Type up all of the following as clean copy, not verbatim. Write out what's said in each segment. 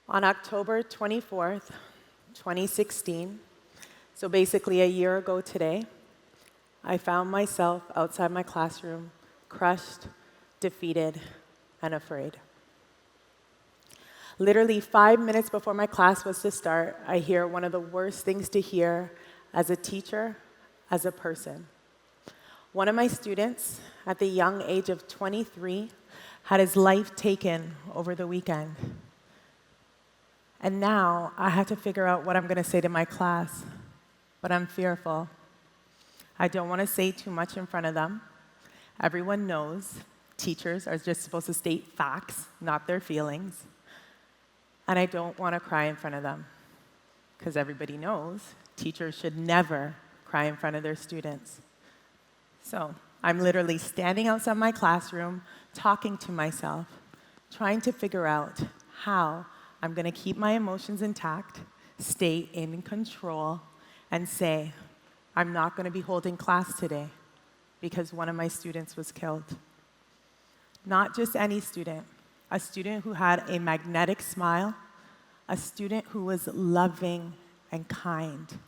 On October 24th, 2016, so basically a year ago today, I found myself outside my classroom, crushed, defeated, and afraid. Literally 5 minutes before my class was to start, I hear one of the worst things to hear as a teacher, as a person. One of my students, at the young age of 23, had his life taken over the weekend. And now I have to figure out what I'm going to say to my class, but I'm fearful. I don't want to say too much in front of them. Everyone knows teachers are just supposed to state facts, not their feelings. And I don't want to cry in front of them, because everybody knows teachers should never cry in front of their students. So I'm literally standing outside my classroom, talking to myself, trying to figure out how I'm going to keep my emotions intact, stay in control, and say, I'm not going to be holding class today because one of my students was killed. Not just any student, a student who had a magnetic smile, a student who was loving and kind,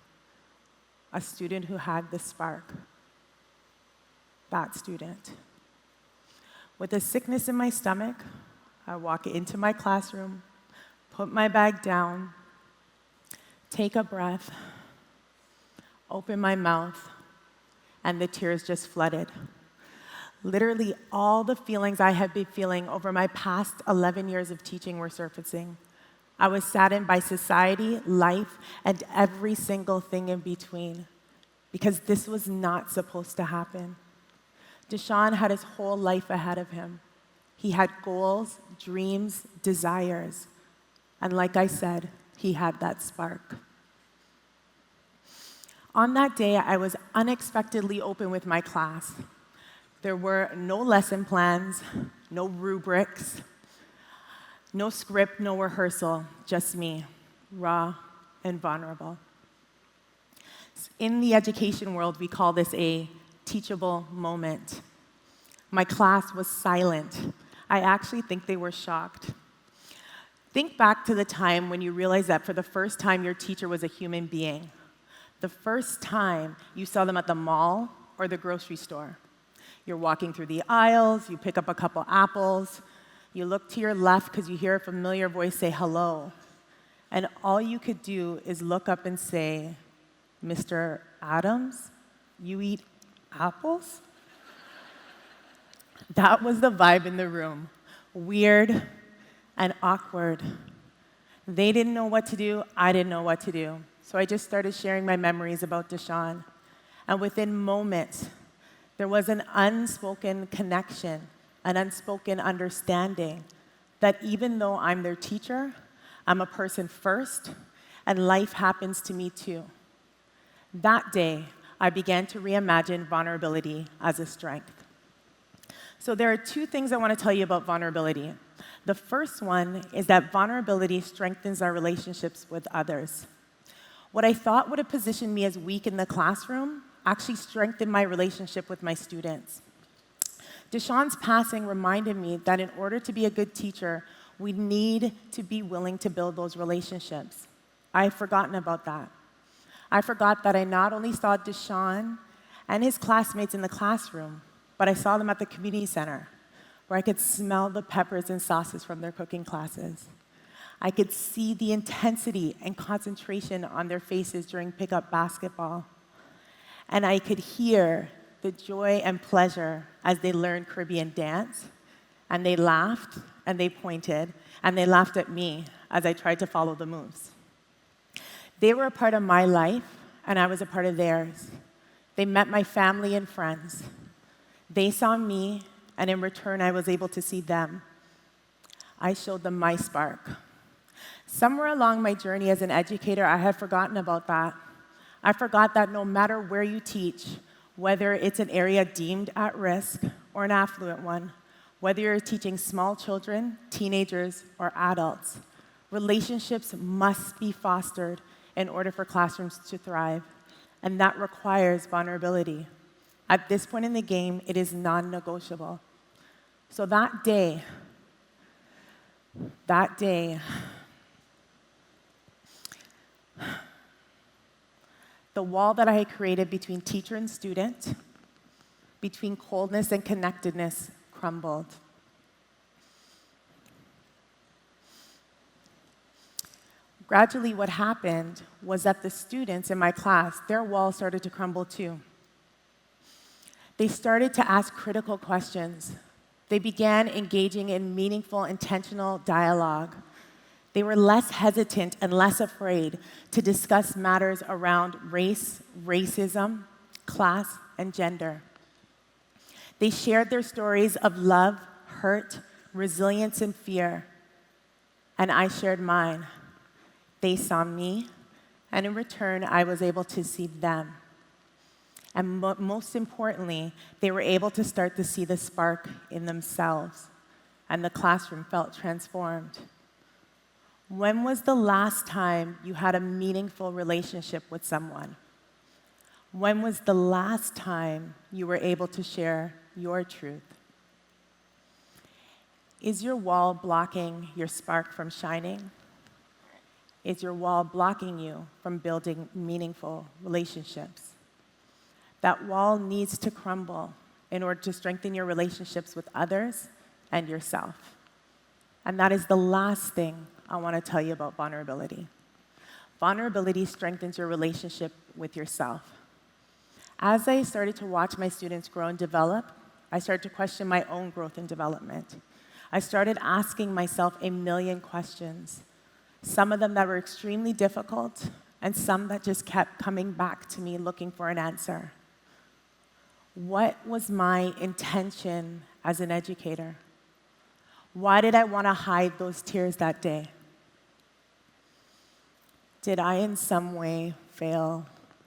a student who had the spark. That student. With a sickness in my stomach, I walk into my classroom, put my bag down, take a breath, open my mouth, and the tears just flooded. Literally all the feelings I had been feeling over my past 11 years of teaching were surfacing. I was saddened by society, life, and every single thing in between, because this was not supposed to happen. Deshaun had his whole life ahead of him. He had goals, dreams, desires. And like I said, he had that spark. On that day, I was unexpectedly open with my class. There were no lesson plans, no rubrics, no script, no rehearsal, just me, raw and vulnerable. In the education world, we call this a teachable moment. My class was silent. I actually think they were shocked. Think back to the time when you realized that for the first time your teacher was a human being. The first time you saw them at the mall or the grocery store. You're walking through the aisles, you pick up a couple apples, you look to your left because you hear a familiar voice say hello. And all you could do is look up and say, Mr. Adams, you eat apples? That was the vibe in the room. Weird and awkward. They didn't know what to do, I didn't know what to do. So I just started sharing my memories about Deshaun. And within moments, there was an unspoken connection, an unspoken understanding that even though I'm their teacher, I'm a person first, and life happens to me too. That day, I began to reimagine vulnerability as a strength. So there are two things I want to tell you about vulnerability. The first one is that vulnerability strengthens our relationships with others. What I thought would have positioned me as weak in the classroom actually strengthened my relationship with my students. Deshaun's passing reminded me that in order to be a good teacher, we need to be willing to build those relationships. I had forgotten about that. I forgot that I not only saw Deshaun and his classmates in the classroom, but I saw them at the community center, where I could smell the peppers and sauces from their cooking classes. I could see the intensity and concentration on their faces during pickup basketball. And I could hear the joy and pleasure as they learned Caribbean dance, and they laughed, and they pointed, and they laughed at me as I tried to follow the moves. They were a part of my life, and I was a part of theirs. They met my family and friends. They saw me, and in return, I was able to see them. I showed them my spark. Somewhere along my journey as an educator, I had forgotten about that. I forgot that no matter where you teach, whether it's an area deemed at risk or an affluent one, whether you're teaching small children, teenagers, or adults, relationships must be fostered in order for classrooms to thrive, and that requires vulnerability. At this point in the game, it is non-negotiable. So that day, The wall that I had created between teacher and student, between coldness and connectedness, crumbled. Gradually, what happened was that the students in my class, their walls started to crumble too. They started to ask critical questions. They began engaging in meaningful, intentional dialogue. They were less hesitant and less afraid to discuss matters around race, racism, class, and gender. They shared their stories of love, hurt, resilience, and fear, and I shared mine. They saw me, and in return, I was able to see them. And most importantly, they were able to start to see the spark in themselves, and the classroom felt transformed. When was the last time you had a meaningful relationship with someone? When was the last time you were able to share your truth? Is your wall blocking your spark from shining? Is your wall blocking you from building meaningful relationships? That wall needs to crumble in order to strengthen your relationships with others and yourself. And that is the last thing I want to tell you about vulnerability. Vulnerability strengthens your relationship with yourself. As I started to watch my students grow and develop, I started to question my own growth and development. I started asking myself a million questions, some of them that were extremely difficult, and some that just kept coming back to me looking for an answer. What was my intention as an educator? Why did I want to hide those tears that day? Did I in some way fail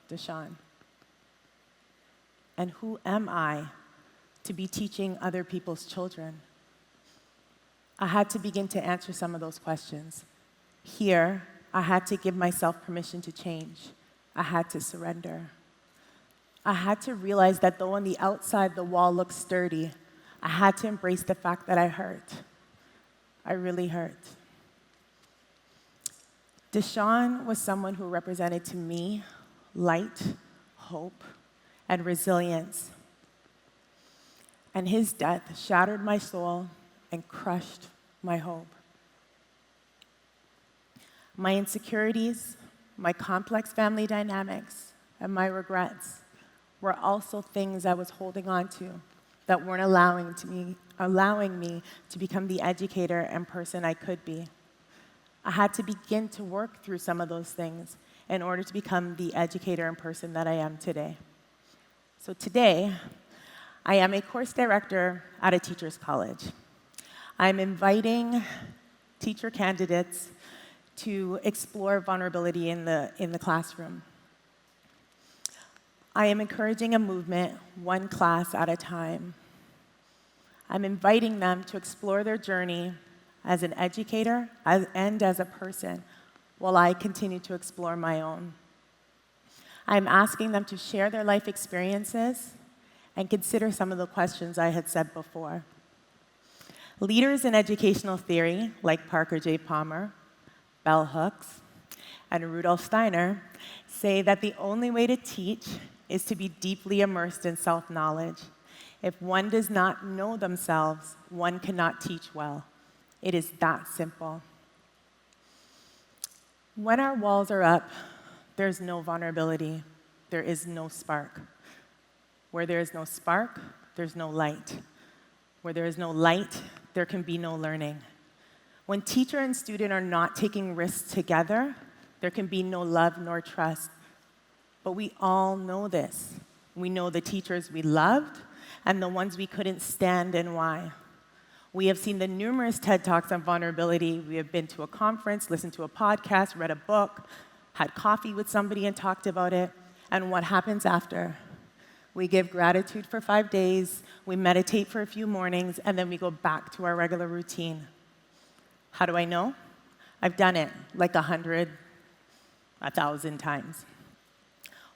Deshawn? And who am I to be teaching other people's children? I had to begin to answer some of those questions. Here, I had to give myself permission to change. I had to surrender. I had to realize that though on the outside the wall looked sturdy, I had to embrace the fact that I hurt. I really hurt. Deshawn was someone who represented to me light, hope, and resilience. And his death shattered my soul and crushed my hope. My insecurities, my complex family dynamics, and my regrets were also things I was holding on to that weren't allowing me to become the educator and person I could be. I had to begin to work through some of those things in order to become the educator and person that I am today. So today, I am a course director at a teacher's college. I'm inviting teacher candidates to explore vulnerability in the classroom. I am encouraging a movement, one class at a time. I'm inviting them to explore their journey as an educator and as a person while I continue to explore my own. I'm asking them to share their life experiences and consider some of the questions I had said before. Leaders in educational theory, like Parker J. Palmer, Bell Hooks, and Rudolf Steiner, say that the only way to teach is to be deeply immersed in self-knowledge. If one does not know themselves, one cannot teach well. It is that simple. When our walls are up, there's no vulnerability. There is no spark. Where there is no spark, there's no light. Where there is no light, there can be no learning. When teacher and student are not taking risks together, there can be no love nor trust. But we all know this. We know the teachers we loved and the ones we couldn't stand and why. We have seen the numerous TED Talks on vulnerability. We have been to a conference, listened to a podcast, read a book, had coffee with somebody and talked about it. And what happens after? We give gratitude for 5 days, we meditate for a few mornings, and then we go back to our regular routine. How do I know? I've done it like 100, 1,000 times.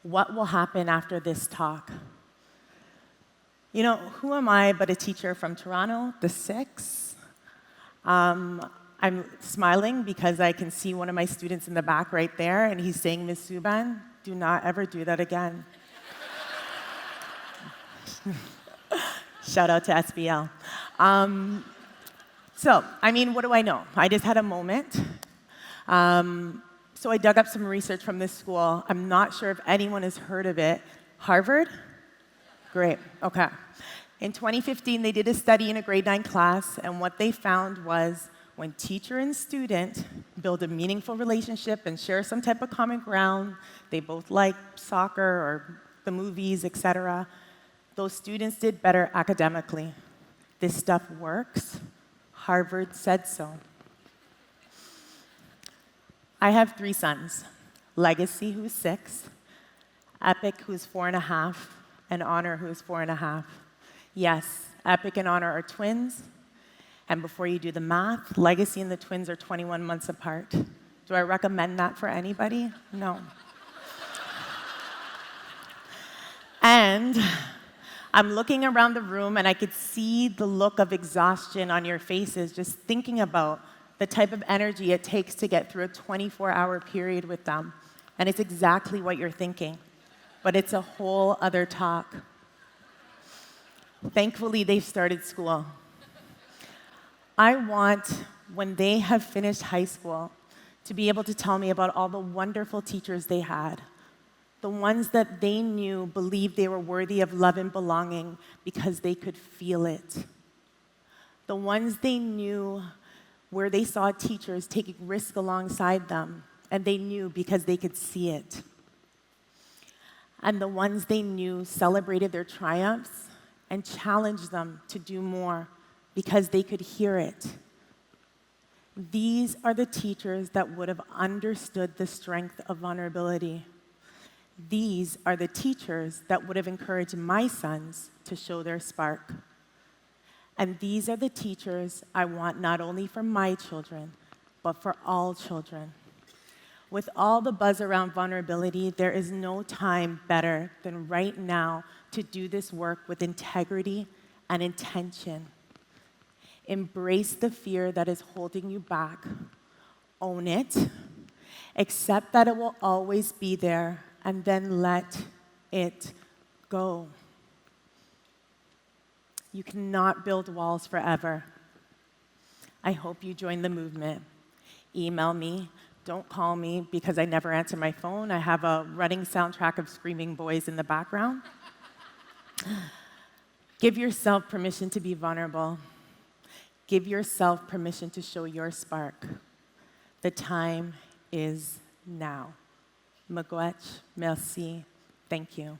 What will happen after this talk? You know, who am I but a teacher from Toronto, the 6? I'm smiling because I can see one of my students in the back right there, and he's saying, Ms. Subban, Do not ever do that again. Shout out to SBL. What do I know? I just had a moment. So I dug up some research from this school. I'm not sure if anyone has heard of it. Harvard? Great, okay. In 2015, they did a study in a grade 9 class, and what they found was when teacher and student build a meaningful relationship and share some type of common ground, they both like soccer or the movies, etc., those students did better academically. This stuff works. Harvard said so. I have 3 sons, Legacy, who's 6, Epic, who's 4.5, and Honor, who's 4.5. Yes, Epic and Honor are twins, and before you do the math, Legacy and the twins are 21 months apart. Do I recommend that for anybody? No. And I'm looking around the room, and I could see the look of exhaustion on your faces just thinking about the type of energy it takes to get through a 24-hour period with them. And it's exactly what you're thinking, but it's a whole other talk. Thankfully, they've started school. I want, when they have finished high school, to be able to tell me about all the wonderful teachers they had, the ones that they knew believed they were worthy of love and belonging because they could feel it, the ones they knew where they saw teachers taking risk alongside them, and they knew because they could see it, and the ones they knew celebrated their triumphs and challenged them to do more because they could hear it. These are the teachers that would have understood the strength of vulnerability. These are the teachers that would have encouraged my sons to show their spark. And these are the teachers I want not only for my children, but for all children. With all the buzz around vulnerability, there is no time better than right now to do this work with integrity and intention. Embrace the fear that is holding you back. Own it. Accept that it will always be there, and then let it go. You cannot build walls forever. I hope you join the movement. Email me. Don't call me because I never answer my phone. I have a running soundtrack of screaming boys in the background. Give yourself permission to be vulnerable. Give yourself permission to show your spark. The time is now. Miigwech, merci, thank you.